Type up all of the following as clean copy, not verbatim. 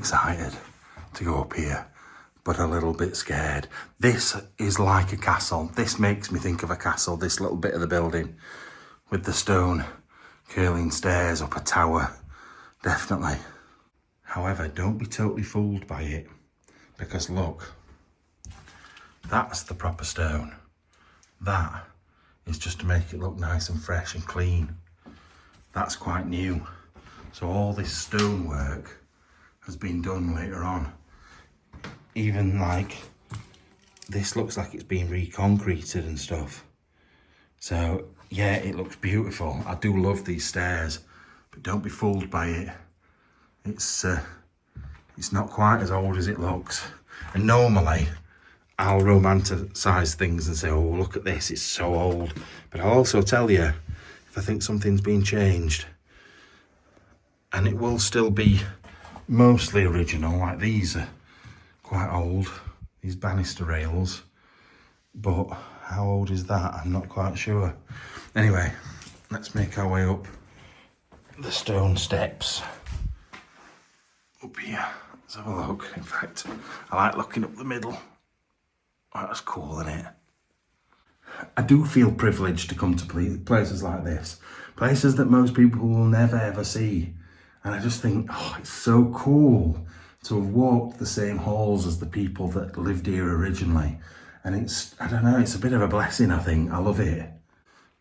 excited to go up here, but a little bit scared. This is like a castle. This makes me think of a castle, this little bit of the building with the stone curling stairs up a tower, definitely. However, don't be totally fooled by it, because look, that's the proper stone. That is just to make it look nice and fresh and clean. That's quite new. So all this stonework has been done later on. Even like, this looks like it's been reconcreted and stuff. So yeah, it looks beautiful. I do love these stairs, but don't be fooled by it. It's not quite as old as it looks. And normally, I'll romanticize things and say, oh, look at this, it's so old. But I'll also tell you, if I think something's been changed, and it will still be mostly original, like these are quite old, these banister rails. But how old is that? I'm not quite sure. Anyway, let's make our way up the stone steps. Up here, let's have a look. In fact, I like looking up the middle. That's cool, isn't it? I do feel privileged to come to places like this. Places that most people will never ever see. And I just think, oh, it's so cool to have walked the same halls as the people that lived here originally. And it's, I don't know, it's a bit of a blessing, I think. I love it.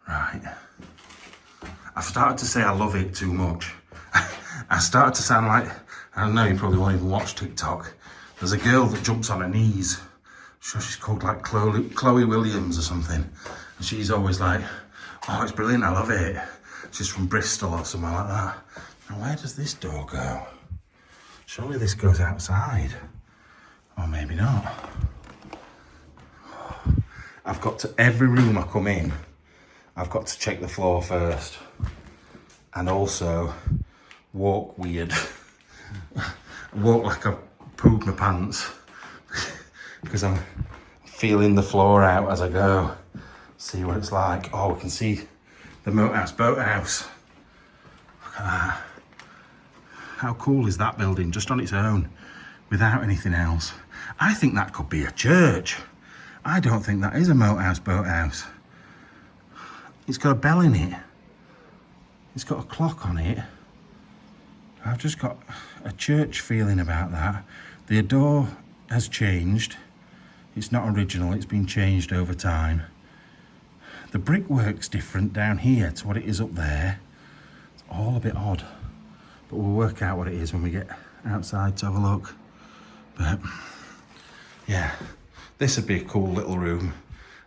Right. I've started to say I love it too much. I started to sound like, I don't know, you probably won't even watch TikTok. There's a girl that jumps on her knees. Sure, she's called like Chloe Williams or something. And she's always like, oh, it's brilliant, I love it. She's from Bristol or somewhere like that. Now, where does this door go? Surely this goes outside. Or maybe not. I've got to, every room I come in, I've got to check the floor first. And also walk weird. Walk like I pooed my pants. Because I'm feeling the floor out as I go. See what it's like. Oh, we can see the Moathouse Boathouse. Look at that. How cool is that building, just on its own, without anything else? I think that could be a church. I don't think that is a Moathouse Boathouse. It's got a bell in it. It's got a clock on it. I've just got a church feeling about that. The door has changed. It's not original, it's been changed over time. The brickwork's different down here to what it is up there. It's all a bit odd, but we'll work out what it is when we get outside to have a look. But yeah, this would be a cool little room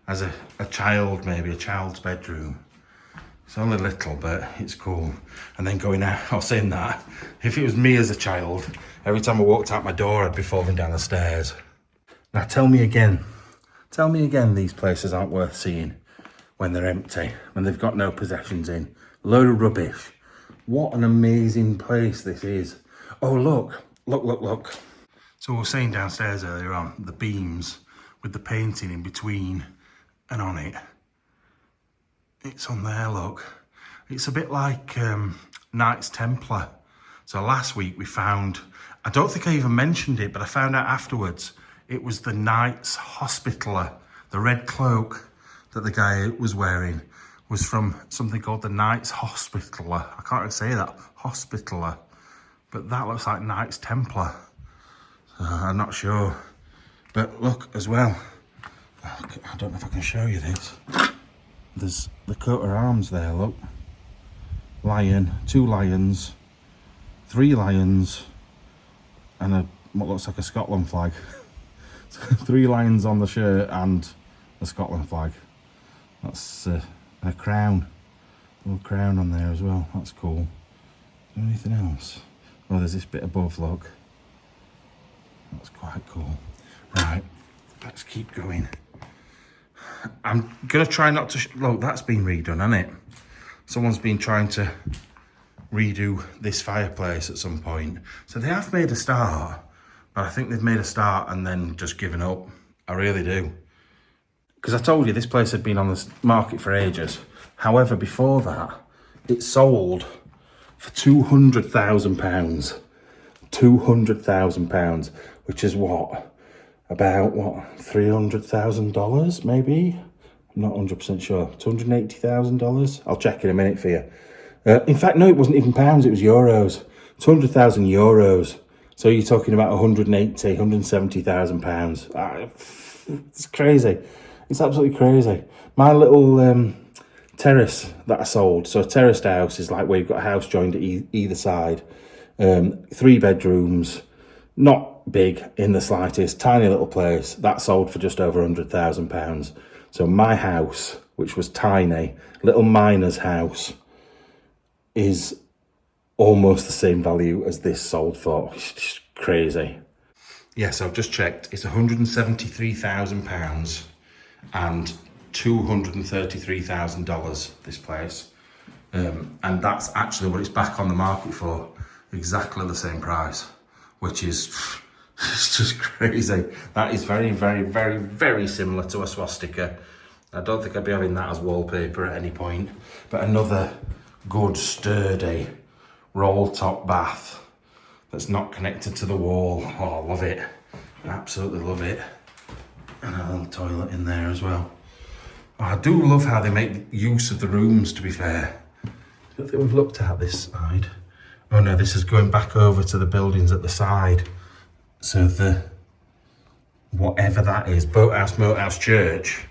as a child, maybe a child's bedroom. It's only little, but it's cool. And then going out, I was saying that, if it was me as a child, every time I walked out my door, I'd be falling down the stairs. Now tell me again these places aren't worth seeing when they're empty, when they've got no possessions in. Load of rubbish. What an amazing place this is. Oh, look. So we were saying downstairs earlier on, the beams with the painting in between and on it. It's on there, look. It's a bit like Knights Templar. So last week we found, I don't think I even mentioned it, but I found out afterwards, it was the Knights Hospitaller. The red cloak that the guy was wearing was from something called the Knights Hospitaller. I can't even say that, Hospitaller. But that looks like Knights Templar. So I'm not sure. But look as well, I don't know if I can show you this. There's the coat of arms there, look. Lion, 2 lions, 3 lions, and what looks like a Scotland flag. 3 lions on the shirt and a Scotland flag. That's a crown. A little crown on there as well. That's cool. Is there anything else? Oh, there's this bit above, look. That's quite cool. Right, let's keep going. I'm going to try not to... Look, that's been redone, hasn't it? Someone's been trying to redo this fireplace at some point. So they have made a start, but I think they've made a start and then just given up. I really do. Because I told you this place had been on the market for ages. However, before that, it sold for £200,000. £200,000, which is about $300,000 maybe? I'm not 100% sure. $280,000? I'll check in a minute for you. In fact, no, it wasn't even pounds, it was euros. 200,000 euros. So you're talking about 170,000 pounds. It's crazy. It's absolutely crazy. My little terrace that I sold. So a terraced house is like where you've got a house joined at either side. 3 bedrooms, not big in the slightest, tiny little place. That sold for just over £100,000. So my house, which was tiny, little miner's house, is almost the same value as this sold for. It's just crazy. Yes, I've just checked. It's £173,000 and $233,000, this place. And that's actually what it's back on the market for. Exactly the same price, which is it's just crazy. That is very, very, very, very similar to a swastika. I don't think I'd be having that as wallpaper at any point. But another good, sturdy, roll-top bath that's not connected to the wall. Oh, I love it. Absolutely love it. And a little toilet in there as well. Oh, I do love how they make use of the rooms, to be fair. I don't think we've looked at this side. Oh no, this is going back over to the buildings at the side. So the, whatever that is, Boathouse, Moathouse Church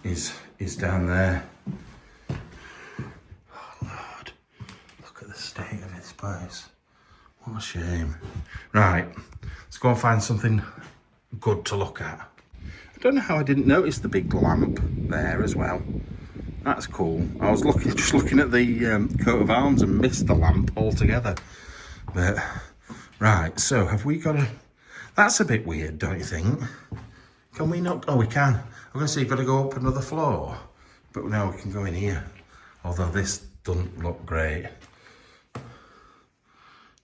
is down there. Oh Lord, look at the state of this place. What a shame. Right, let's go and find something good to look at. I don't know how I didn't notice the big lamp there as well. That's cool. I was just looking at the coat of arms and missed the lamp altogether. But, right, so have we got a... That's a bit weird, don't you think? Can we not... Oh, we can. I'm going to say you've got to go up another floor. But now we can go in here. Although this doesn't look great.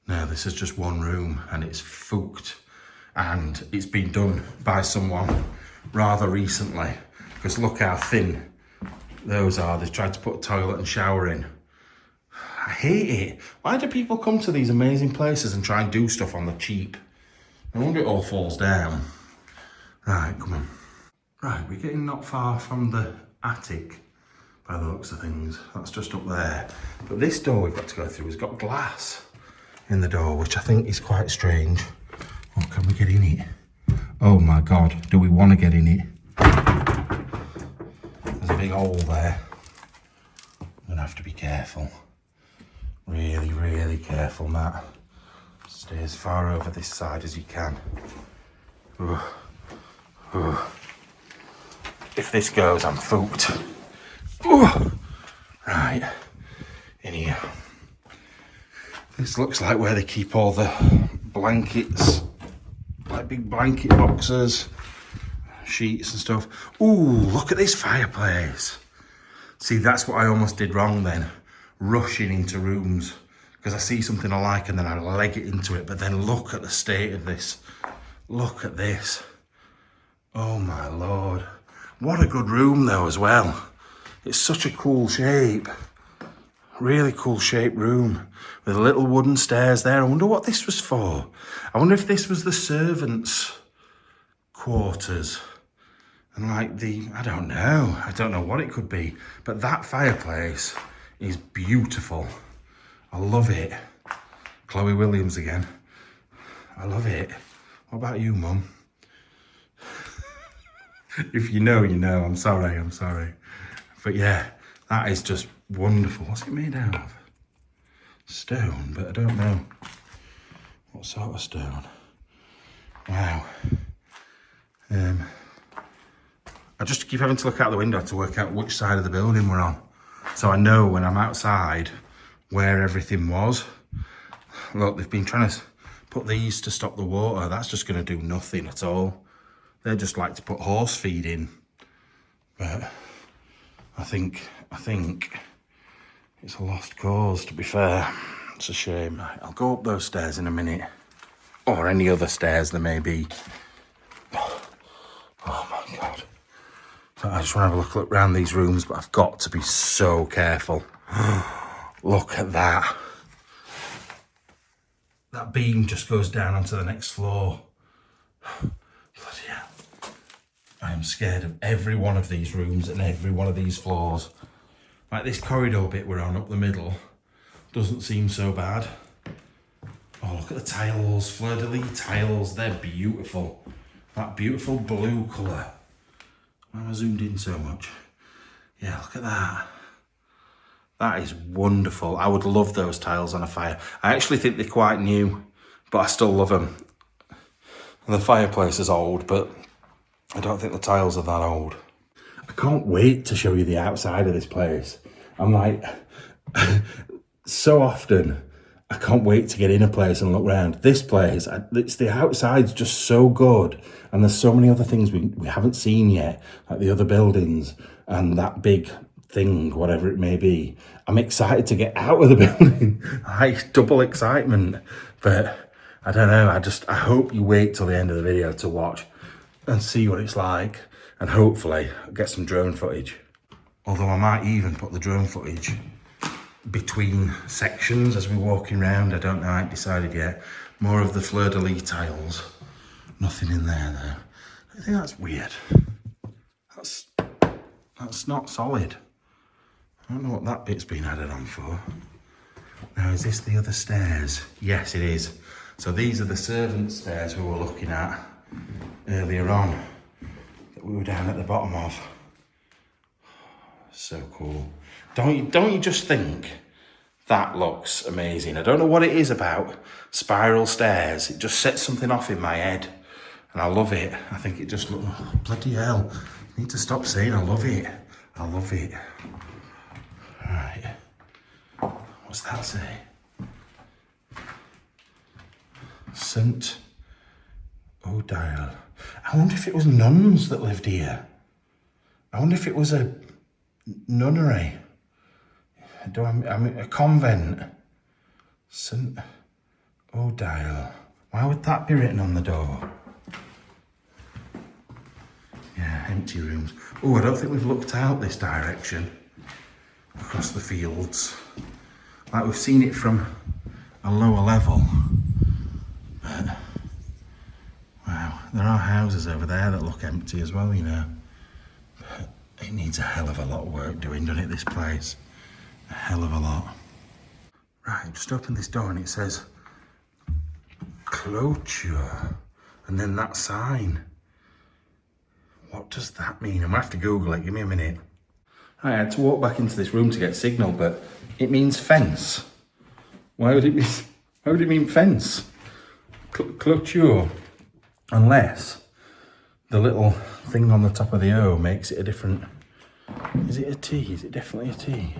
No, this is just one room and it's fooked. And it's been done by someone rather recently. Because look how thin those are. They've tried to put a toilet and shower in. I hate it. Why do people come to these amazing places and try and do stuff on the cheap? No wonder it all falls down. Right, come on. Right, we're getting not far from the attic by the looks of things. That's just up there. But this door we've got to go through has got glass in the door, which I think is quite strange. Oh, can we get in it? Oh my God, do we want to get in it? There's a big hole there. I'm gonna have to be careful. Really, really careful, Matt. Stay as far over this side as you can. Ooh. Ooh. If this goes, I'm fooked. Ooh. Right, in here. This looks like where they keep all the blankets, like big blanket boxes, sheets and stuff. Ooh, look at this fireplace. See, that's what I almost did wrong then. Rushing into rooms. Because I see something I like and then I leg it into it. But then look at the state of this. Look at this. Oh my Lord. What a good room though as well. It's such a cool shape. Really cool shaped room. With little wooden stairs there. I wonder what this was for. I wonder if this was the servants' quarters. And like I don't know what it could be. But that fireplace is beautiful. I love it. Chloe Williams again. I love it. What about you, Mum? If you know, you know. I'm sorry. But yeah, that is just wonderful. What's it made out of? Stone, but I don't know what sort of stone. Wow. I just keep having to look out the window to work out which side of the building we're on. So I know when I'm outside where everything was. Look, they've been trying to put these to stop the water. That's just going to do nothing at all. They just like to put horse feed in. But I think it's a lost cause, to be fair. It's a shame. I'll go up those stairs in a minute. Or any other stairs there may be. Oh my God. So I just want to have a look around these rooms, but I've got to be so careful. Look at that. that beam just goes down onto the next floor. Bloody hell. I am scared of every one of these rooms and every one of these floors. Like this corridor bit we're on up the middle doesn't seem so bad. Oh, look at the tiles, fleur-de-lis tiles, they're beautiful. That beautiful blue colour. Why am I zoomed in so much? Yeah, look at that. That is wonderful. I would love those tiles on a fire. I actually think they're quite new, but I still love them. And the fireplace is old, but I don't think the tiles are that old. I can't wait to show you the outside of this place. I'm like, so often, I can't wait to get in a place and look around. This place, it's the outside's just so good. And there's so many other things we haven't seen yet, like the other buildings and that big thing, whatever it may be. I'm excited to get out of the building. Like double excitement. But I don't know, I hope you wait till the end of the video to watch and see what it's like. And hopefully get some drone footage. Although I might even put the drone footage between sections as we're walking around. I don't know, I ain't decided yet. More of the fleur-de-lis tiles. Nothing in there though. I think that's weird. That's not solid. I don't know what that bit's been added on for. Now, is this the other stairs? Yes, it is. So these are the servant stairs we were looking at earlier on, that we were down at the bottom of. So cool. Don't you just think that looks amazing? I don't know what it is about spiral stairs. It just sets something off in my head. And I love it. I think it just looks, oh, bloody hell. I need to stop saying I love it. I love it. Right. What's that say? St. Odile. I wonder if it was nuns that lived here. I wonder if it was a nunnery. I mean a convent. St. Odile. Why would that be written on the door? Yeah, empty rooms. Oh, I don't think we've looked out this direction. Across the fields. Like we've seen it from a lower level. But, wow, there are houses over there that look empty as well, you know. But it needs a hell of a lot of work doing, doesn't it, this place? A hell of a lot. Right, just open this door and it says clôture. And then that sign. What does that mean? I'm gonna have to Google it, give me a minute. I had to walk back into this room to get signal, but it means fence. Why would it mean fence? Clôture. Unless the little thing on the top of the O makes it a different... Is it a T? Is it definitely a T?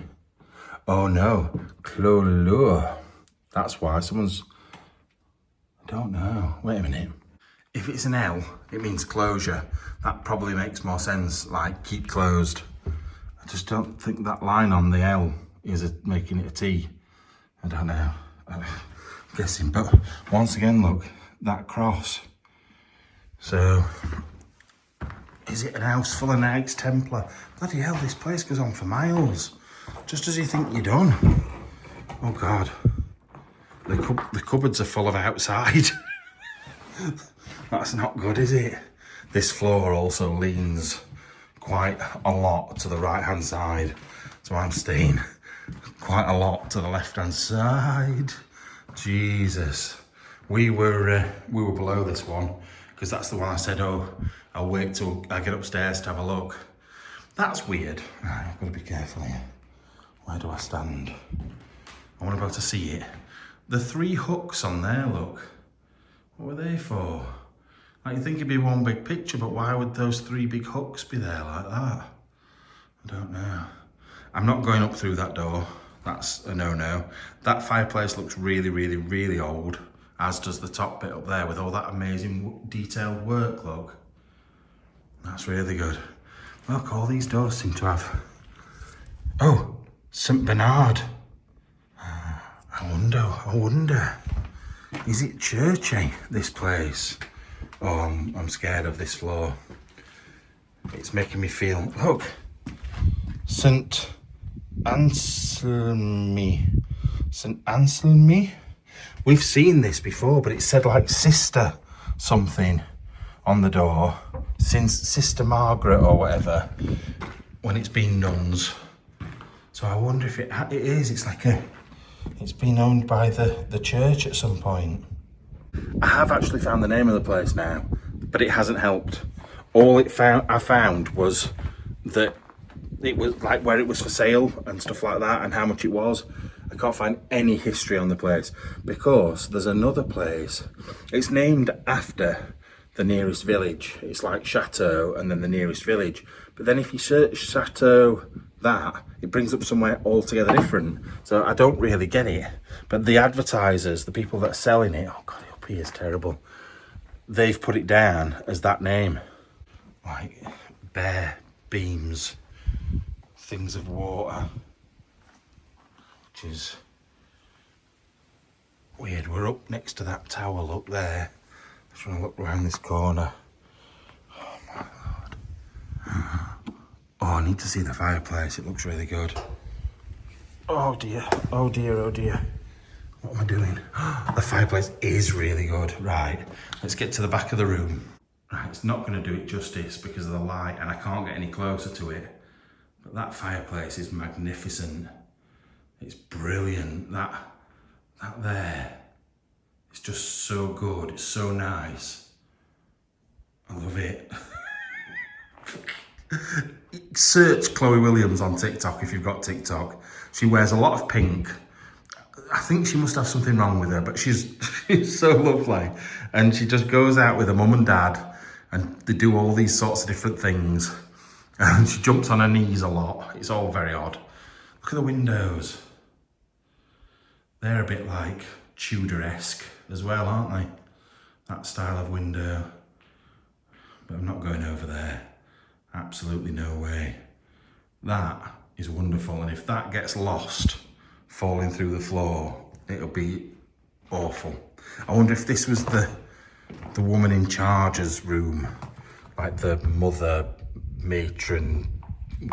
Oh no, clôlure. That's why someone's... I don't know. Wait a minute. If it's an L, it means closure. That probably makes more sense, like keep closed. I just don't think that line on the L is making it a T. I don't know. I'm guessing, but once again, look, that cross. So, is it an house full of Knights Templar? Bloody hell, this place goes on for miles. Just as you think you're done. Oh God. The cupboards are full of outside. That's not good, is it? This floor also leans quite a lot to the right hand side. So I'm staying quite a lot to the left hand side. Jesus. We were below this one because that's the one I said, oh, I'll wait till I get upstairs to have a look. That's weird. Right, I've got to be careful here. Where do I stand? I want to be able to see it. The 3 hooks on there, look. What were they for? Like, you think it'd be one big picture, but why would those 3 big hooks be there like that? I don't know. I'm not going up through that door. That's a no-no. That fireplace looks really, really, really old, as does the top bit up there with all that amazing detailed work, look. That's really good. Look, all these doors seem to have... Oh, St. Bernard. I wonder. Is it churchy, this place? Oh, I'm scared of this floor. It's making me feel... Look. St. Anselmi. St. Anselmi? We've seen this before, but it said like sister something on the door. Since Sister Margaret or whatever, when it's been nuns. So I wonder if it is. It's like it's been owned by the church at some point. I have actually found the name of the place now, but it hasn't helped. All I found was that it was like where it was for sale and stuff like that, and how much it was. I can't find any history on the place, because there's another place. It's named after the nearest village. It's like Chateau and then the nearest village. But then if you search Chateau that, it brings up somewhere altogether different. So I don't really get it. But the advertisers, the people that are selling it, oh God, up here is terrible. They've put it down as that name. Like bare beams, things of water, which is weird. We're up next to that tower, look there. Just want to look around this corner. Oh my God. Oh, I need to see the fireplace. It looks really good. Oh dear, oh dear, oh dear. What am I doing? The fireplace is really good. Right, let's get to the back of the room. Right, it's not going to do it justice because of the light, and I can't get any closer to it. But that fireplace is magnificent. It's brilliant. That there. It's just so good. It's so nice. I love it. Search Chloe Williams on TikTok if you've got TikTok. She wears a lot of pink. I think she must have something wrong with her, but she's so lovely. And she just goes out with her mum and dad, and they do all these sorts of different things. And she jumps on her knees a lot. It's all very odd. Look at the windows. They're a bit like Tudor-esque as well, aren't they? That style of window. But I'm not going over there. Absolutely no way. That is wonderful. And if that gets lost, falling through the floor, it'll be awful. I wonder if this was the woman in charge's room, like the mother, matron,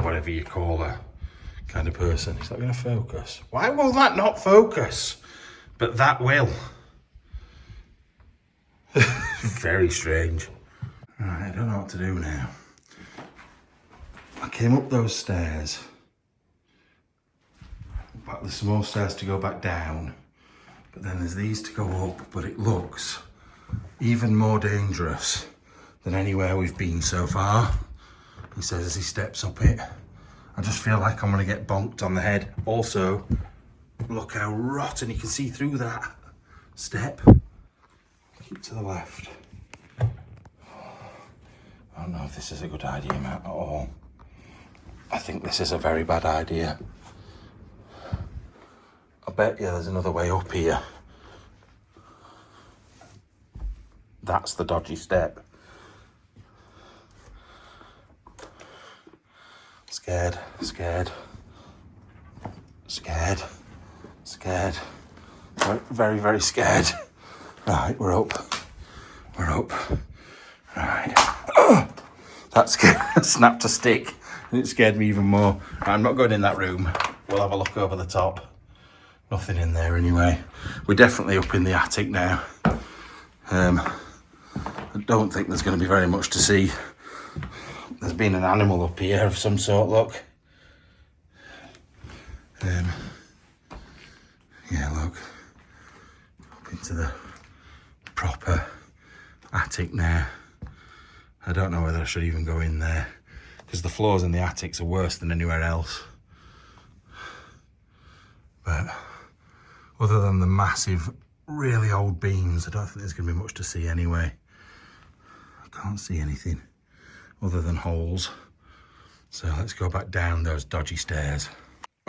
whatever you call her, kind of person. Is that going to focus? Why will that not focus? But that will. Very strange. Right, I don't know what to do now. I came up those stairs, but there's some more stairs to go back down, but then there's these to go up, but it looks even more dangerous than anywhere we've been so far, he says as he steps up it. I just feel like I'm going to get bonked on the head. Also, look how rotten you can see through that step. Keep to the left. I don't know if this is a good idea, Matt, at all. I think this is a very bad idea. I bet you there's another way up here. That's the dodgy step. Scared, scared, scared, scared. Very, very scared. Right, we're up. We're up. Right. Oh, that snapped a stick and it scared me even more. I'm not going in that room. We'll have a look over the top. Nothing in there anyway. We're definitely up in the attic now. I don't think there's going to be very much to see. There's been an animal up here of some sort, look. Yeah, look. Up into the proper attic now. I don't know whether I should even go in there, because the floors in the attics are worse than anywhere else. But other than the massive, really old beams, I don't think there's going to be much to see anyway. I can't see anything other than holes. So let's go back down those dodgy stairs.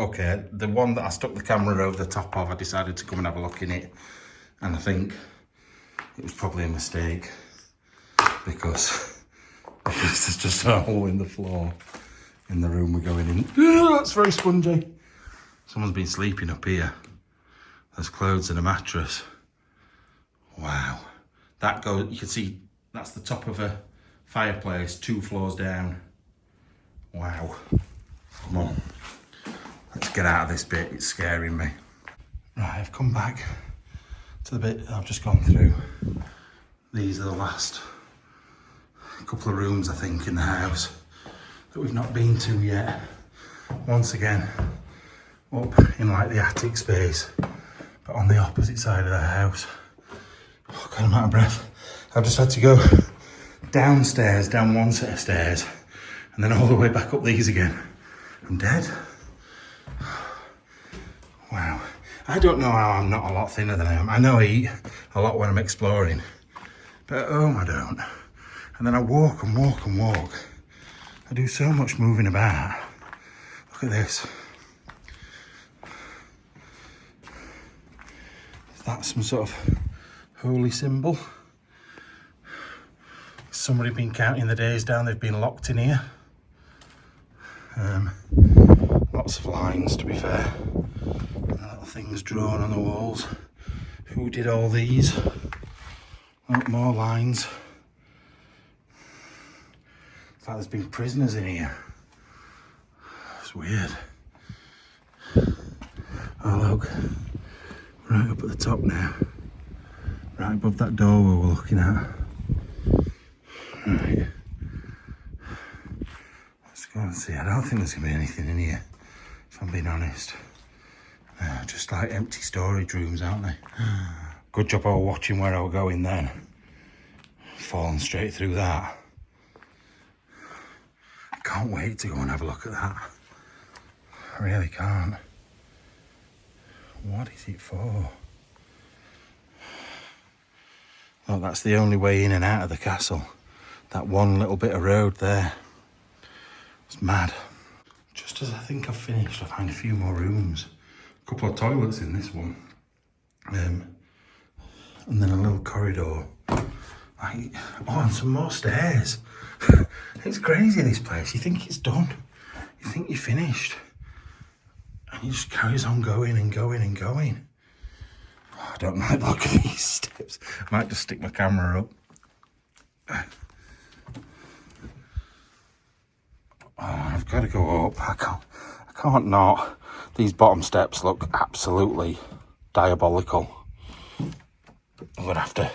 Okay, the one that I stuck the camera over the top of, I decided to come and have a look in it. And I think it was probably a mistake, because there's just a hole in the floor in the room we're going in. That's very spongy. Someone's been sleeping up here. There's clothes and a mattress. Wow. That goes, you can see that's the top of a fireplace 2 floors down. Wow. Come on. Let's get out of this bit. It's scaring me. Right, I've come back to the bit I've just gone through. These are the last couple of rooms, I think, in the house that we've not been to yet. Once again, up in like the attic space, but on the opposite side of the house. Oh God, I'm out of breath. I've just had to go downstairs, down one set of stairs, and then all the way back up these again. I'm dead. Wow. I don't know how I'm not a lot thinner than I am. I know I eat a lot when I'm exploring, but at home I don't. And then I walk and walk and walk. I do so much moving about. Look at this. Is that some sort of holy symbol? Somebody been counting the days down they've been locked in here. Lots of lines, to be fair. Little things drawn on the walls. Who did all these? Oh, more lines. It's like there's been prisoners in here. It's weird. Oh look, right up at the top now. Right above that door we were looking at. Right. Let's go and see. I don't think there's going to be anything in here, if I'm being honest. Just like empty storage rooms, aren't they? Good job I was watching where I was going then. Falling straight through that. I can't wait to go and have a look at that. I really can't. What is it for? Look, that's the only way in and out of the castle. That one little bit of road there. It's mad. Just as I think I've finished, I find a few more rooms. A couple of toilets in this one. And then a little corridor. Like, oh, and some more stairs. It's crazy, this place. You think it's done. You think you're finished. And it just carries on going and going and going. Oh, I don't like the look of these steps. I might just stick my camera up. Oh, I've got to go up. I can't not. These bottom steps look absolutely diabolical. I'm gonna have to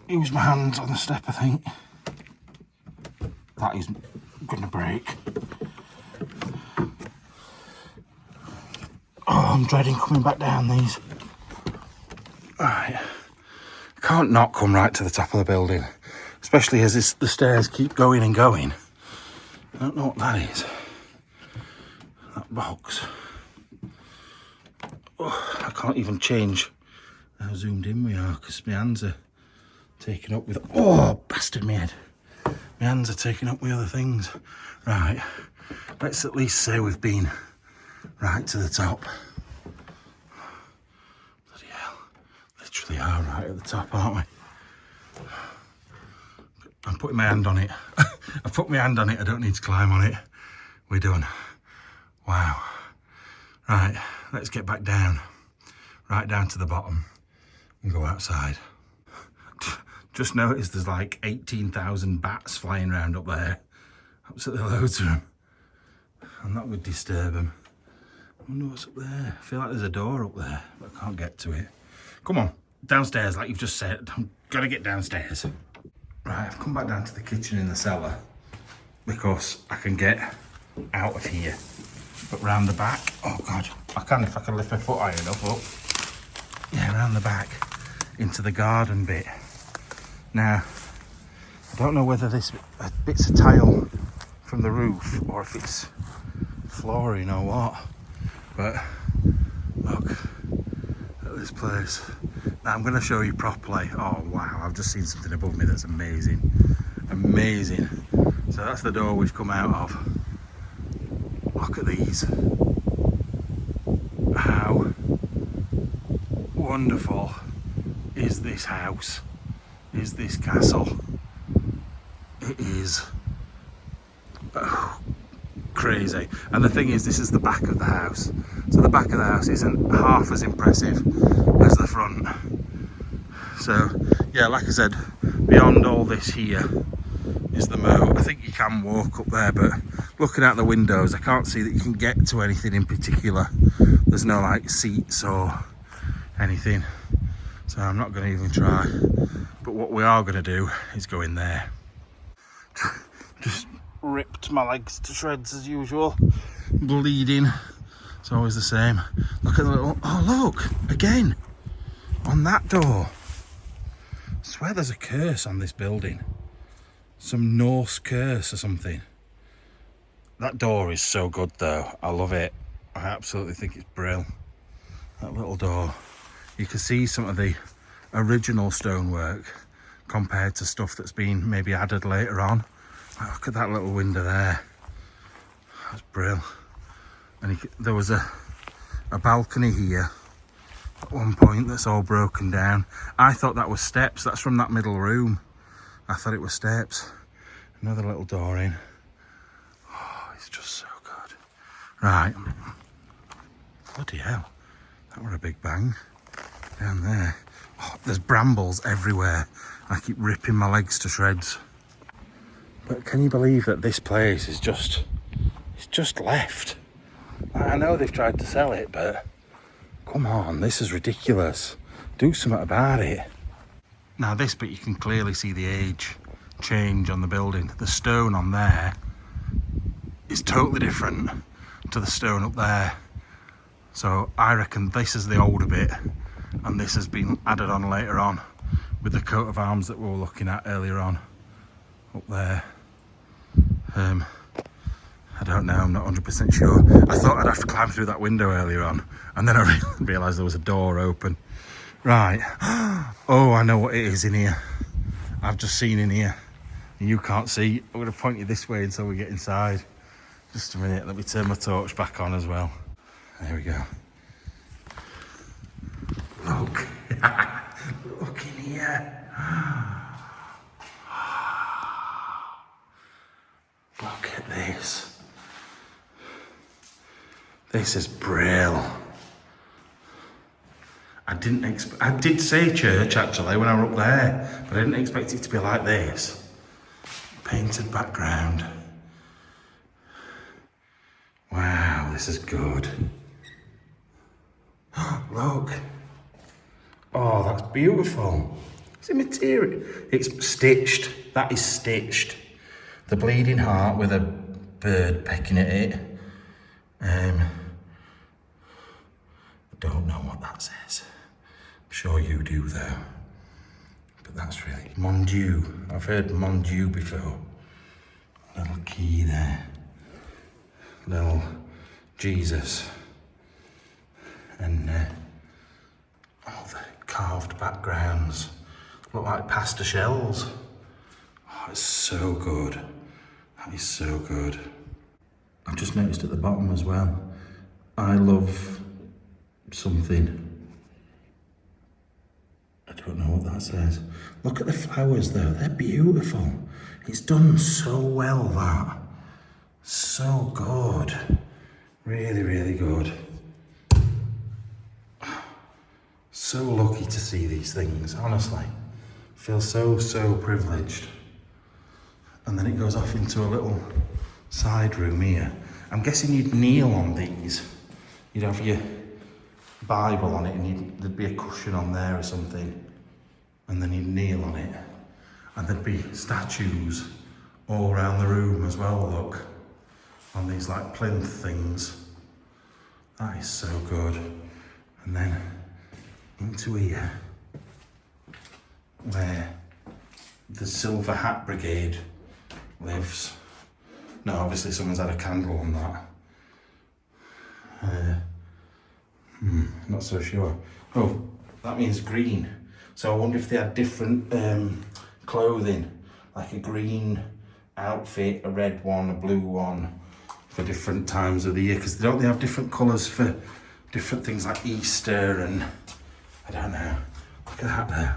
use my hands on the step, I think. That is gonna break. Oh, I'm dreading coming back down these. Alright. Can't not come right to the top of the building, especially as the stairs keep going and going. I don't know what that is. That box. Oh, I can't even change how zoomed in we are because my hands are taken up with... Oh, bastard me head. My hands are taken up with other things. Right, let's at least say we've been right to the top. Bloody hell. Literally are right at the top, aren't we? I'm putting my hand on it. I've put my hand on it, I don't need to climb on it. We're done. Wow. Right, let's get back down. Right down to the bottom and go outside. Just noticed there's like 18,000 bats flying around up there. Absolutely loads of them. And that would disturb them. I wonder what's up there. I feel like there's a door up there, but I can't get to it. Come on, downstairs like you've just said. I'm gonna get downstairs. Right, I've come back down to the kitchen in the cellar because I can get out of here. But round the back, oh God, I can if I can lift my foot high enough up. Yeah, round the back into the garden bit. Now, I don't know whether this bits of tile from the roof or if it's flooring or what, but look at this place. Now I'm going to show you properly. Oh wow, I've just seen something above me that's amazing. Amazing. So that's the door we've come out of. Look at these. How wonderful is this house? Is this castle? It is crazy. And the thing is, this is the back of the house. So the back of the house isn't half as impressive as the front. So yeah, like I said, beyond all this here is the moat. I think you can walk up there, but looking out the windows, I can't see that you can get to anything in particular. There's no like seats or anything. So I'm not going to even try. But what we are going to do is go in there. Just ripped my legs to shreds as usual. Bleeding. It's always the same. Look at the little... Oh, look! Again! On that door. I swear there's a curse on this building. Some Norse curse or something. That door is so good though. I love it. I absolutely think it's brilliant. That little door. You can see some of the original stonework compared to stuff that's been maybe added later on. Look at that little window there. That's brilliant. And there was a balcony here at one point that's all broken down. I thought that was steps. That's from that middle room. I thought it was steps. Another little door in. Oh, it's just so good. Right. Bloody hell. That were a big bang. Down there. Oh, there's brambles everywhere. I keep ripping my legs to shreds. But can you believe that this place is just... It's just left. I know they've tried to sell it, but... Come on, this is ridiculous. Do something about it. Now this bit you can clearly see the age change on the building. The stone on there is totally different to the stone up there. So I reckon this is the older bit and this has been added on later on with the coat of arms that we were looking at earlier on up there. I don't know, I'm not 100% sure. I thought I'd have to climb through that window earlier on and then I realised there was a door open. Right. Oh, I know what it is in here. I've just seen in here. And you can't see. I'm going to point you this way until we get inside. Just a minute. Let me turn my torch back on as well. There we go. Look. Look in here. Look at this. This is brilliant. I did say church actually when I were up there, but I didn't expect it to be like this. Painted background. Wow, this is good. Look. Oh, that's beautiful. Is it material? It's stitched. That is stitched. The bleeding heart with a bird pecking at it. I don't know what that says. I'm sure you do though. But that's really... Mon Dieu. I've heard Mon Dieu before. Little key there. Little Jesus. And all the carved backgrounds. Look like pasta shells. Oh, it's so good. That is so good. I've just noticed at the bottom as well. I love something. I don't know what that says. Look at the flowers though, they're beautiful. It's done so well, that. So good. Really, really good. So lucky to see these things, honestly. Feel so, so privileged. And then it goes off into a little side room here. I'm guessing you'd kneel on these. You'd have your Bible on it and there'd be a cushion on there or something. And then you'd kneel on it. And there'd be statues all around the room as well, look. On these like plinth things. That is so good. And then into here, where the Silver Hat Brigade lives. No, obviously someone's had a candle on that. Not so sure. Oh, that means green. So I wonder if they had different clothing, like a green outfit, a red one, a blue one, for different times of the year, because don't they have different colours for different things like Easter and I don't know. Look at that there.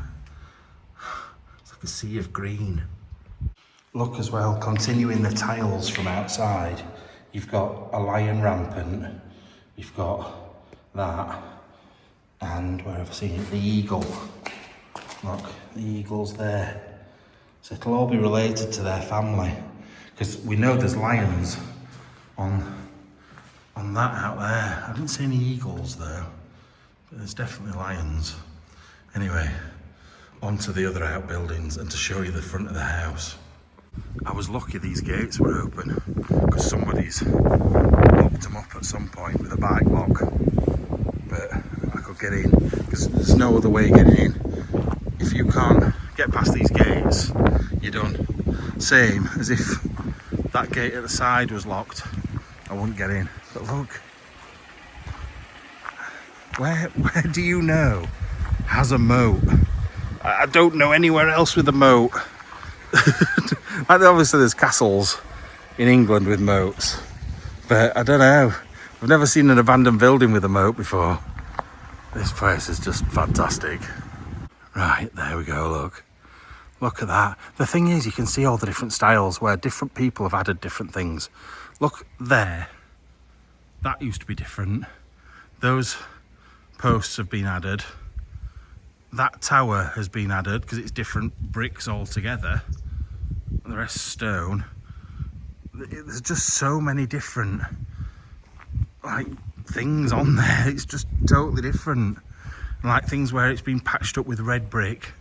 It's like a sea of green. Look as well, continuing the tiles from outside, you've got a lion rampant, you've got that, and where have I seen it? The eagle. Look, the eagle's there. So it'll all be related to their family, because we know there's lions on that out there. I didn't see any eagles though, but there's definitely lions. Anyway, on to the other outbuildings and to show you the front of the house. I was lucky these gates were open because somebody's locked them up at some point with a bike lock. But I could get in because there's no other way getting in. If you can't get past these gates, you're done. Same as if that gate at the side was locked, I wouldn't get in. But look, where do you know has a moat? I don't know anywhere else with a moat. Like obviously there's castles in England with moats, but I don't know. I've never seen an abandoned building with a moat before. This place is just fantastic. Right, there we go, look. Look at that. The thing is, you can see all the different styles where different people have added different things. Look there. That used to be different. Those posts have been added. That tower has been added because it's different bricks altogether. And the rest stone. There's just so many different like things on there. It's just totally different. And like things where it's been patched up with red brick.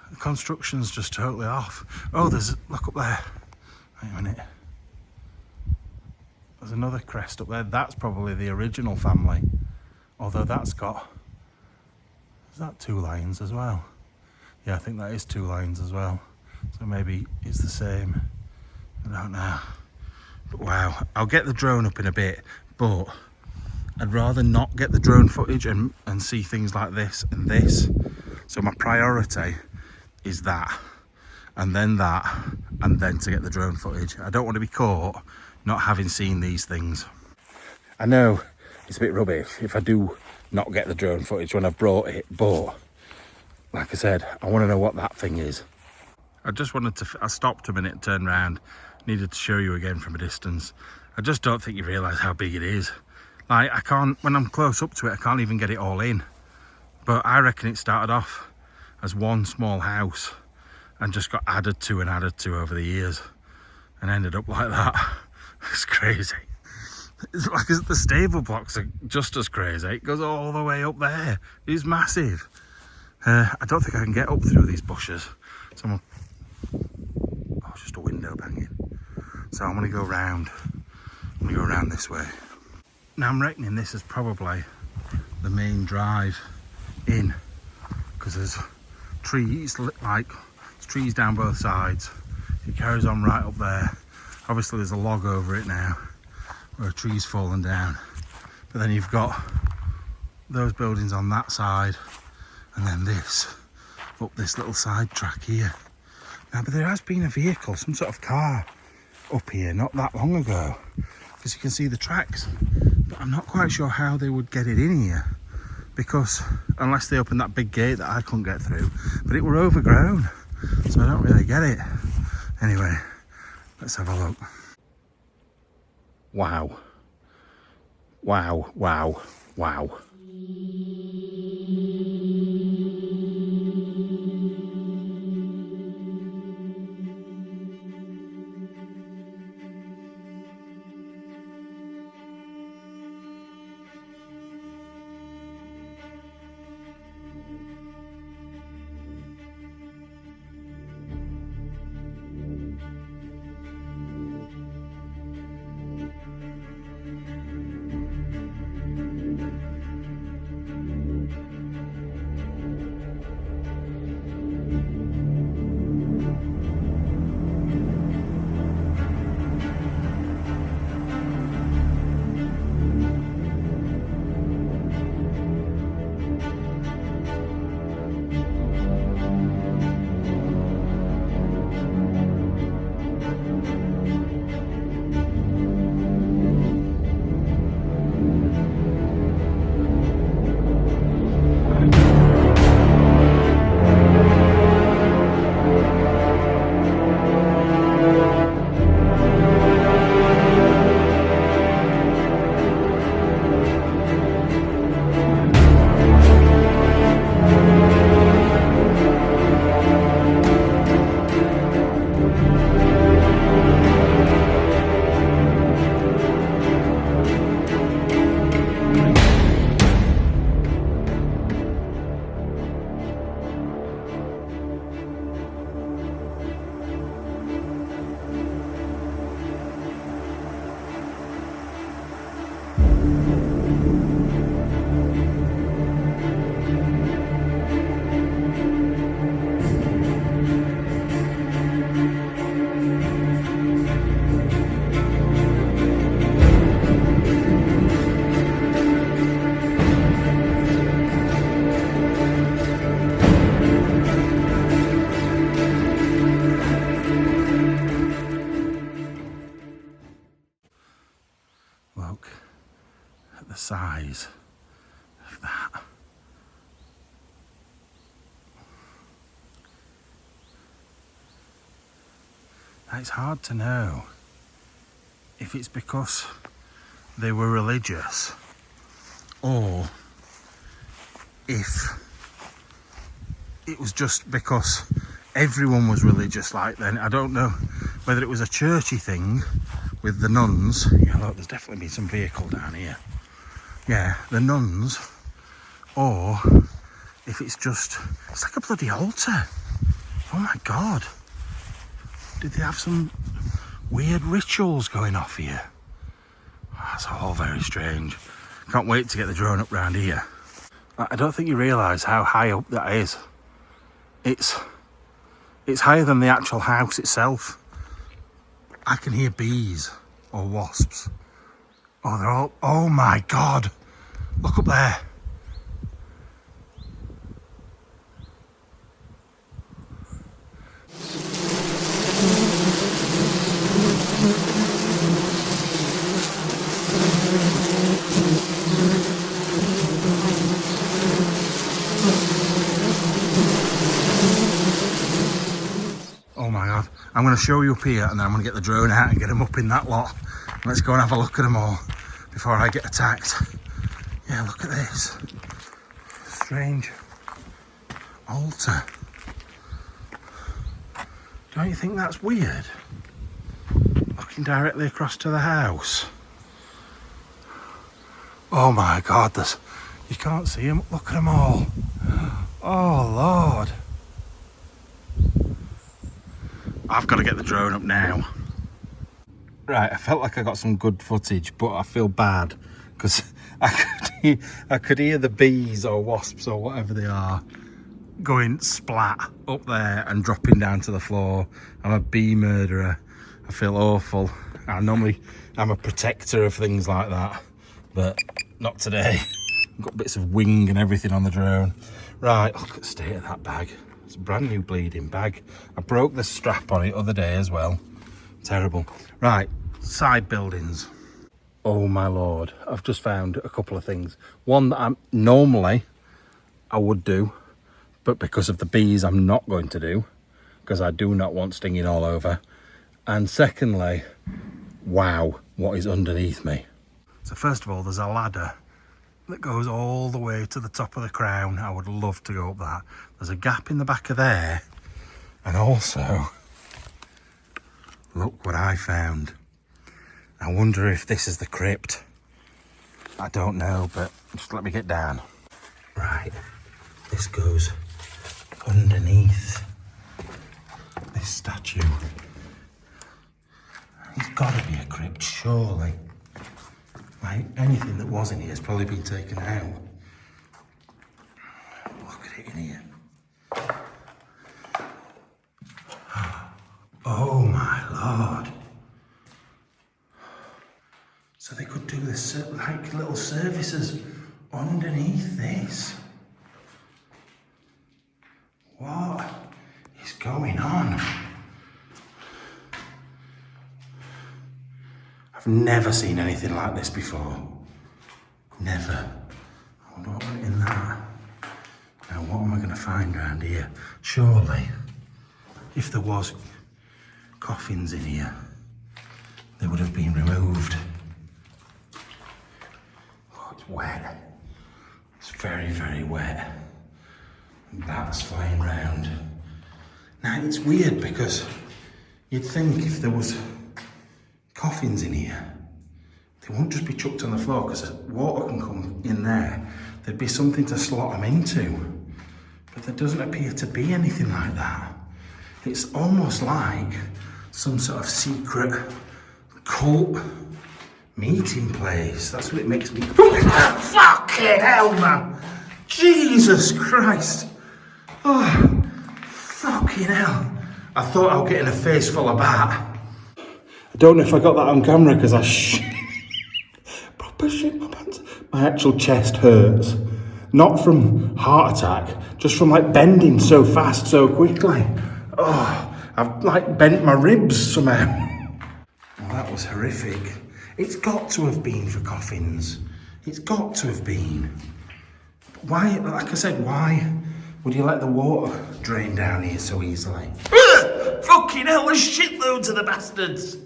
The construction's just totally off. Oh, look up there. Wait a minute. There's another crest up there. That's probably the original family. Although that's got, is that 2 lions as well? Yeah, I think that is 2 lions as well. So maybe it's the same. I don't know. But wow, I'll get the drone up in a bit, but I'd rather not get the drone footage and see things like this and this. So my priority is that, and then to get the drone footage. I don't want to be caught not having seen these things. I know it's a bit rubbish if I do not get the drone footage when I've brought it, but like I said, I want to know what that thing is. I just wanted to, I stopped a minute, turned around, needed to show you again from a distance. I just don't think you realise how big it is. Like I can't, when I'm close up to it, I can't even get it all in. But I reckon it started off as one small house and just got added to over the years and ended up like that. It's crazy. It's like the stable blocks are just as crazy. It goes all the way up there. It's massive. I don't think I can get up through these bushes. So oh, it's just a window banging. So I'm gonna go round. I'm gonna go around this way. Now I'm reckoning this is probably the main drive in, because there's trees, like there's trees down both sides. It carries on right up there. Obviously there's a log over it now where a tree's fallen down, but then you've got those buildings on that side and then this up this little side track here. Now, but there has been a vehicle, some sort of car up here not that long ago, because you can see the tracks, but I'm not quite sure how they would get it in here, because unless they opened that big gate that I couldn't get through, but it were overgrown, so I don't really get it. Anyway, let's have a look. Wow. Wow, wow, wow. look at the size of that. Now, it's hard to know if it's because they were religious or if it was just because everyone was religious like then. I don't know whether it was a churchy thing with the nuns. Yeah, look, there's definitely been some vehicle down here. Yeah, the nuns, or if it's like a bloody altar. Oh my God. Did they have some weird rituals going off here? That's all very strange. Can't wait to get the drone up round here. I don't think you realise how high up that is. It's higher than the actual house itself. I can hear bees or wasps. Oh, they're all, oh my God. Look up there. Oh my God, I'm going to show you up here and then I'm going to get the drone out and get them up in that lot. Let's go and have a look at them all before I get attacked. Yeah, look at this. Strange altar. Don't you think that's weird? Looking directly across to the house. Oh my God, you can't see them. Look at them all. Oh Lord. I've got to get the drone up now. Right, I felt like I got some good footage, but I feel bad because I could hear the bees or wasps or whatever they are going splat up there and dropping down to the floor. I'm a bee murderer. I feel awful. I'm a protector of things like that, but not today. I've got bits of wing and everything on the drone. Right, look at the state of that bag. It's a brand new bleeding bag. I broke the strap on it the other day as well. Terrible. Right, side buildings. Oh my Lord, I've just found a couple of things. One that I would do, but because of the bees I'm not going to do, because I do not want stinging all over. And secondly, wow, what is underneath me? So first of all, there's a ladder that goes all the way to the top of the crown. I would love to go up that. There's a gap in the back of there. And also, look what I found. I wonder if this is the crypt. I don't know, but just let me get down. Right, this goes underneath this statue. It's got to be a crypt, surely. Like, anything that was in here has probably been taken out. Look at it in here. Oh my Lord. So they could do this, like little services underneath this. What is going on? I've never seen anything like this before. Never. I wonder what went in that. Now what am I going to find around here? Surely, if there was coffins in here, they would have been removed. Oh, it's wet. It's very, very wet. And bats flying round. Now it's weird because you'd think if there was coffins in here, they won't just be chucked on the floor because water can come in there. There'd be something to slot them into. But there doesn't appear to be anything like that. It's almost like some sort of secret cult meeting place. That's what it makes me. Fucking hell, man! Jesus Christ! Oh, fucking hell! I thought I was getting a face full of bat. I don't know if I got that on camera because proper shit my pants. My actual chest hurts. Not from heart attack, just from like bending so fast, so quickly. Oh, I've like bent my ribs somehow. Well, that was horrific. It's got to have been for coffins. It's got to have been. Why, like I said, why would you let the water drain down here so easily? Fucking hell, there's shitloads of the bastards.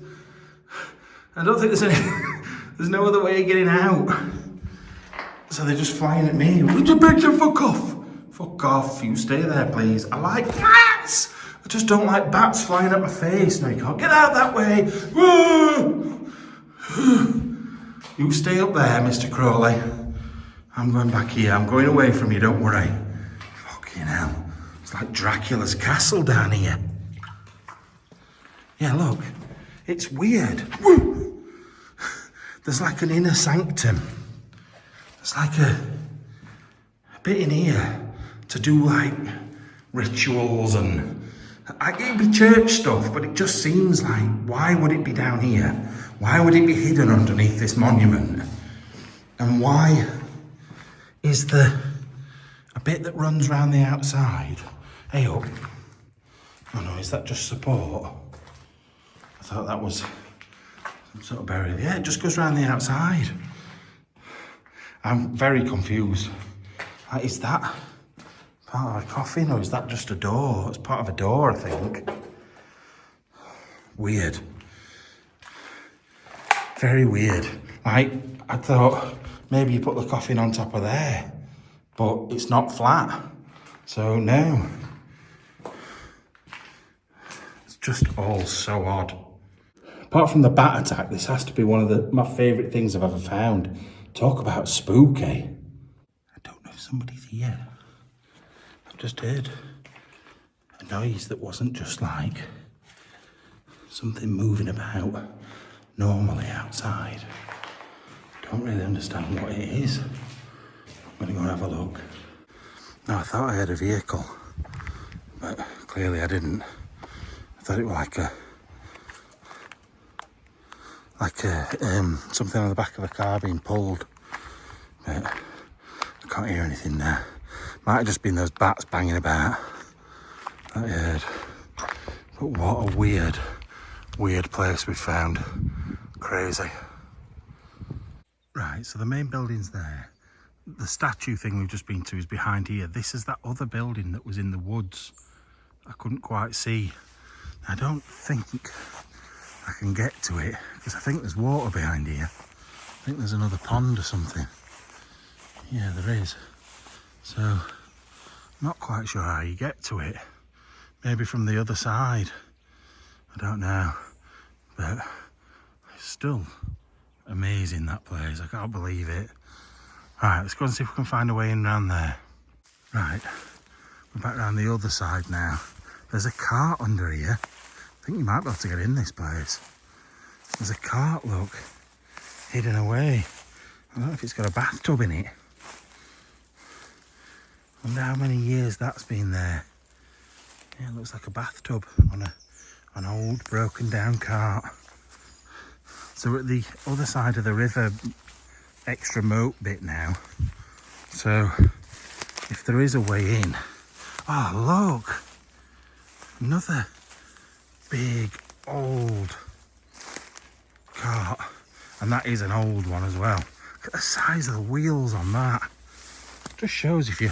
I don't think there's no other way of getting out. So they're just flying at me. Would you beg you fuck off? Fuck off, you stay there please. I like bats! I just don't like bats flying at my face. No, you can't get out that way. You stay up there, Mr. Crowley. I'm going back here. I'm going away from you, don't worry. Fucking hell. It's like Dracula's castle down here. Yeah, look. It's weird. There's like an inner sanctum. It's like a bit in here to do like rituals and it'd be church stuff, but it just seems like, why would it be down here? Why would it be hidden underneath this monument? And why is there a bit that runs around the outside? Hey up. Oh no, is that just support? I thought that was some sort of burial. Yeah, it just goes around the outside. I'm very confused. Is that part of a coffin or is that just a door? It's part of a door, I think. Weird. Very weird. I thought maybe you put the coffin on top of there, but it's not flat. So no. It's just all so odd. Apart from the bat attack, this has to be one of my favourite things I've ever found. Talk about spooky. I don't know if somebody's here. I've just heard a noise that wasn't just like something moving about normally outside. Don't really understand what it is. I'm gonna go and have a look. No, I thought I had a vehicle, but clearly I didn't. I thought it was something on the back of a car being pulled, but I can't hear anything there. Might have just been those bats banging about that I heard. But what a weird place we found. Crazy. Right, so the main building's there. The statue thing we've just been to is behind here. This is that other building that was in the woods. I couldn't quite see. I don't think I can get to it because I think there's water behind here. I think there's another pond or something. Yeah, there is. So, not quite sure how you get to it. Maybe from the other side. I don't know. But it's still amazing, that place. I can't believe it. Right, let's go and see if we can find a way in around there. Right, we're back around the other side now. There's a cart under here. I think you might be able to get in this place. There's a cart, look, hidden away. I don't know if it's got a bathtub in it. I wonder how many years that's been there. Yeah, it looks like a bathtub on an old broken down cart. So we're at the other side of the river, extra moat bit now. So if there is a way in, oh look, another big old cart, and that is an old one as well. Look at the size of the wheels on that. Just shows if you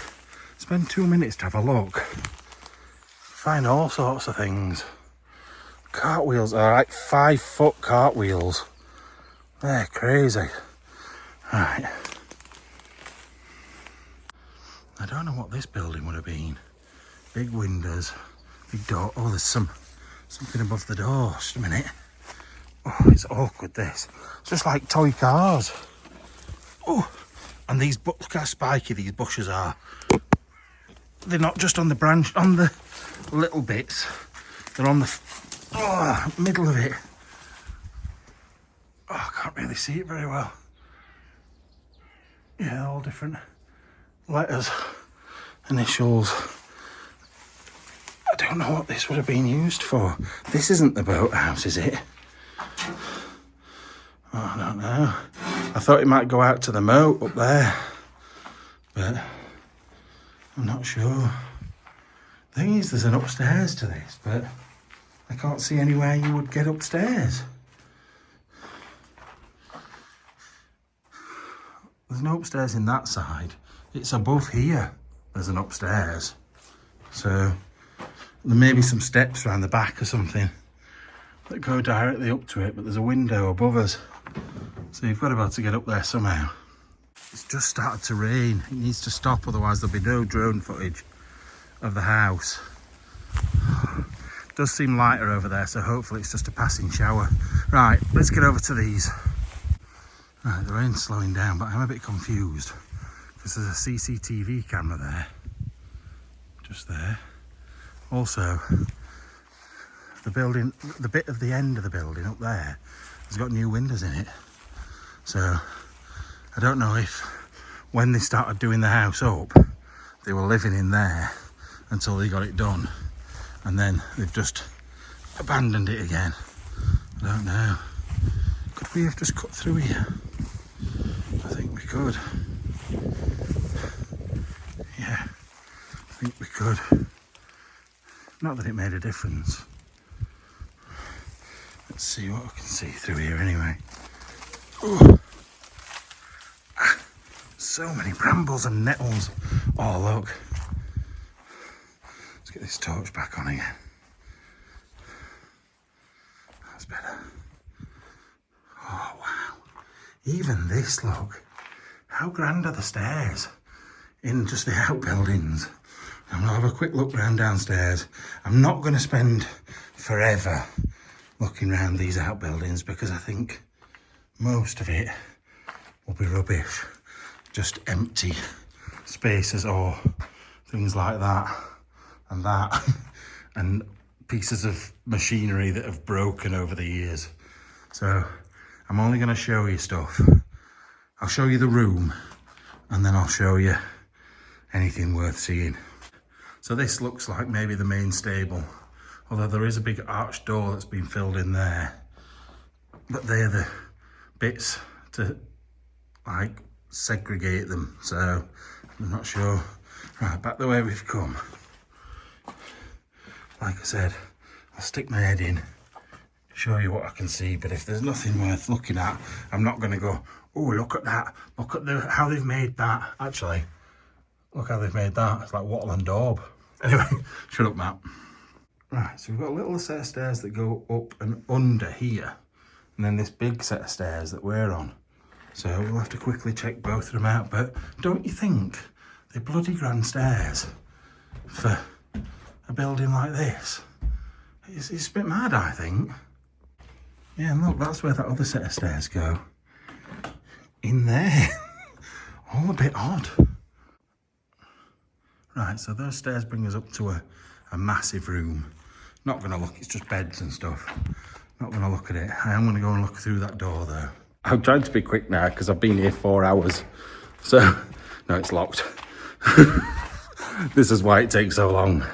spend 2 minutes to have a look, find all sorts of things. Cartwheels are like 5 foot cartwheels. They're crazy. Right. I don't know what this building would have been. Big windows, big door. Oh, there's something above the door. Just a minute. Oh, it's awkward, this. It's just like toy cars. Oh, and these, look how spiky these bushes are. They're not just on the branch, on the little bits. They're on the middle of it. Oh, I can't really see it very well. Yeah, all different letters, initials. I don't know what this would have been used for. This isn't the boathouse, is it? Oh, I don't know. I thought it might go out to the moat up there, but I'm not sure. The thing is, there's an upstairs to this, but I can't see anywhere you would get upstairs. There's no upstairs in that side. It's above here. There's an upstairs. So there may be some steps around the back or something that go directly up to it, but there's a window above us. So you've got to be able to get up there somehow. It's just started to rain. It needs to stop, otherwise there'll be no drone footage of the house. It does seem lighter over there, so hopefully it's just a passing shower. Right, let's get over to these. Right, the rain's slowing down, but I'm a bit confused because there's a CCTV camera there. Just there. Also, the building, the bit of the end of the building up there has got new windows in it. So I don't know if when they started doing the house up, they were living in there until they got it done, and then they've just abandoned it again. I don't know. Could we have just cut through here? I think we could. Yeah, I think we could. Not that it made a difference. Let's see what I can see through here anyway. Ooh. Ah, so many brambles and nettles. Oh look. Let's get this torch back on again. That's better. Oh wow. Even this, look. How grand are the stairs in just the outbuildings? I'm gonna have a quick look round downstairs. I'm not gonna spend forever looking around these outbuildings because I think most of it will be rubbish. Just empty spaces or things like that and pieces of machinery that have broken over the years. So I'm only going to show you stuff. I'll show you the room and then I'll show you anything worth seeing. So this looks like maybe the main stable, although there is a big arched door that's been filled in there. But they're the bits to like segregate them, so I'm not sure. Right, back the way we've come. Like I said, I'll stick my head in, show you what I can see, but if there's nothing worth looking at, I'm not going to go, oh, look at that, look at how they've made that. Actually, look how they've made that. It's like wattle and daub. Anyway, shut up, Matt. Right, so we've got a little set of stairs that go up and under here, and then this big set of stairs that we're on. So we'll have to quickly check both of them out, but don't you think they're bloody grand stairs for a building like this? It's a bit mad, I think. Yeah, and look, that's where that other set of stairs go. In there. All a bit odd. Right, so those stairs bring us up to a massive room. Not going to look, it's just beds and stuff. Not going to look at it. I am going to go and look through that door though. I'm trying to be quick now because I've been here 4 hours. So, no, it's locked. This is why it takes so long.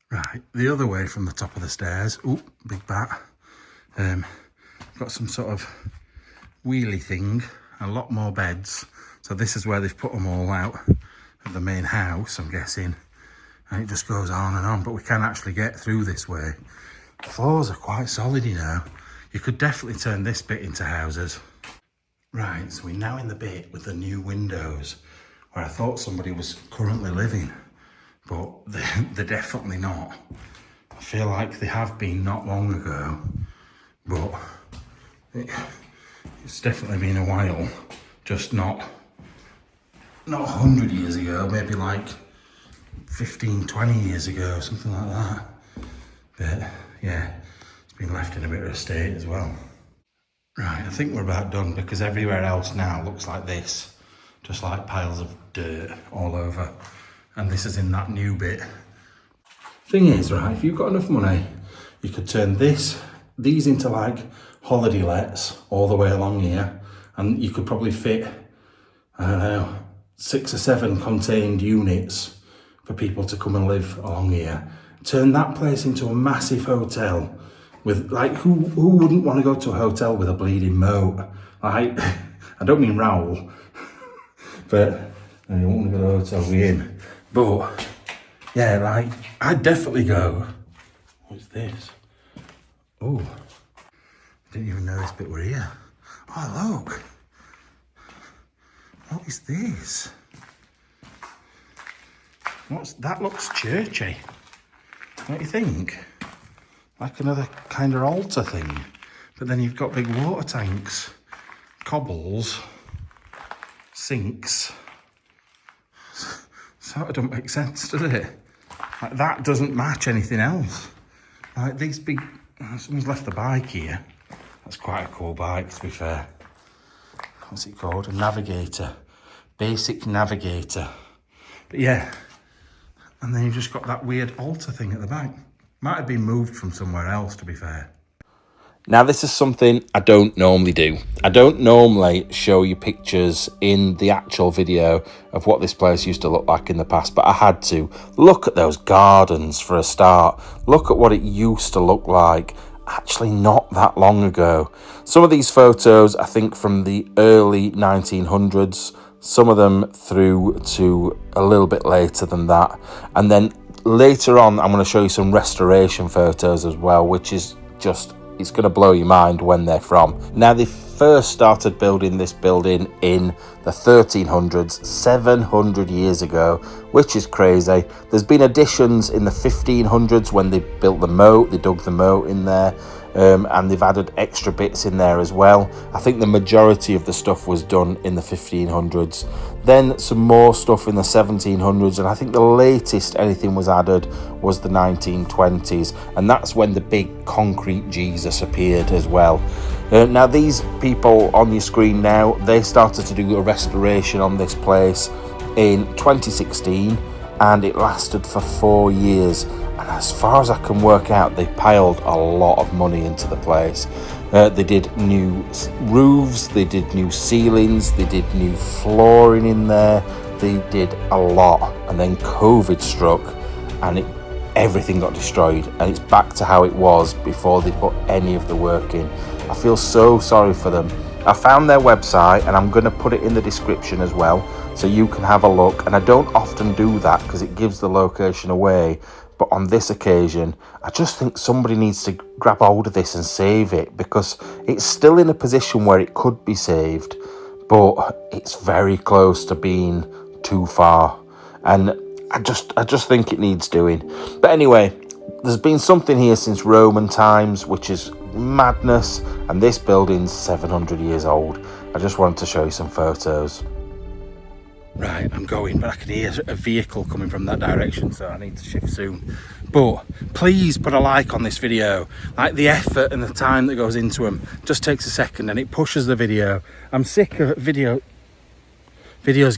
Right, the other way from the top of the stairs. Ooh, big bat. Got some sort of wheelie thing. A lot more beds. So this is where they've put them all out of the main house, I'm guessing. And it just goes on and on, but we can actually get through this way. The floors are quite solid, you know. You could definitely turn this bit into houses. Right, so we're now in the bit with the new windows, where I thought somebody was currently living, but they're definitely not. I feel like they have been not long ago, but it's definitely been a while, just not 100 years ago, maybe like 15, 20 years ago, something like that. But yeah, it's been left in a bit of a state as well. Right, I think we're about done because everywhere else now looks like this, just like piles of dirt all over. And this is in that new bit. Thing is, right, if you've got enough money, you could turn these into like holiday lets all the way along here, and you could probably fit, I don't know, 6 or 7 contained units for people to come and live along here. Turn that place into a massive hotel with, like, who wouldn't want to go to a hotel with a bleeding moat? Like, I don't mean Raoul, but you won't want to go to a hotel with him. But yeah, like, I'd definitely go. What's this? Oh, didn't even know this bit were here. Oh, look. What is this? That looks churchy. Don't you think? Like another kind of altar thing. But then you've got big water tanks, cobbles, sinks. Sort of don't make sense, does it? Like that doesn't match anything else. Like these big, someone's left the bike here. That's quite a cool bike, to be fair. What's it called? A navigator. Basic navigator. But yeah. And then you've just got that weird altar thing at the back. Might have been moved from somewhere else, to be fair. Now, this is something I don't normally do. I don't normally show you pictures in the actual video of what this place used to look like in the past, but I had to. Look at those gardens for a start. Look at what it used to look like actually not that long ago. Some of these photos, I think, from the early 1900s, some of them through to a little bit later than that. And then later on, I'm going to show you some restoration photos as well, which is just... it's going to blow your mind when they're from. Now, they first started building this building in the 1300s, 700 years ago, which is crazy. There's been additions in the 1500s when they built the moat, they dug the moat in there, and they've added extra bits in there as well. I think the majority of the stuff was done in the 1500s. Then some more stuff in the 1700s, and I think the latest anything was added was the 1920s, and that's when the big concrete Jesus appeared as well. Now, these people on your screen now, they started to do a restoration on this place in 2016, and it lasted for 4 years. And as far as I can work out, they piled a lot of money into the place. They did new roofs, they did new ceilings, they did new flooring in there. They did a lot, and then COVID struck, and everything got destroyed, and it's back to how it was before they put any of the work in. I feel so sorry for them. I found their website, and I'm going to put it in the description as well, so you can have a look. And I don't often do that because it gives the location away, but on this occasion, I just think somebody needs to grab hold of this and save it, because it's still in a position where it could be saved, but it's very close to being too far. And I just think it needs doing. But anyway, there's been something here since Roman times, which is madness, and this building's 700 years old. I just wanted to show you some photos. Right, I'm going, but I can hear a vehicle coming from that direction, so I need to shift soon. But please put a like on this video. Like, the effort and the time that goes into them just takes a second, and it pushes the video. I'm sick of videos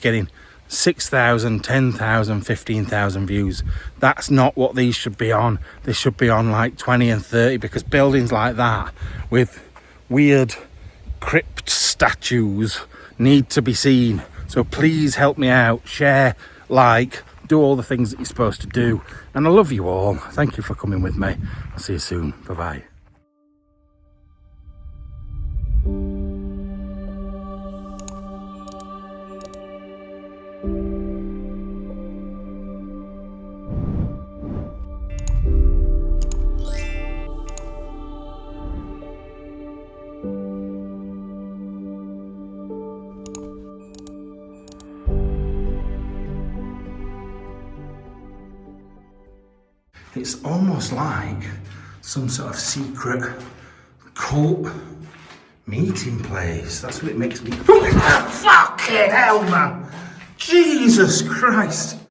getting 6,000, 10,000, 15,000 views. That's not what these should be on. They should be on like 20 and 30, because buildings like that with weird crypt statues need to be seen. So please help me out, share, like, do all the things that you're supposed to do. And I love you all. Thank you for coming with me. I'll see you soon. Bye-bye. It's almost like some sort of secret cult meeting place. That's what it makes me. Fucking hell, man! Jesus Christ!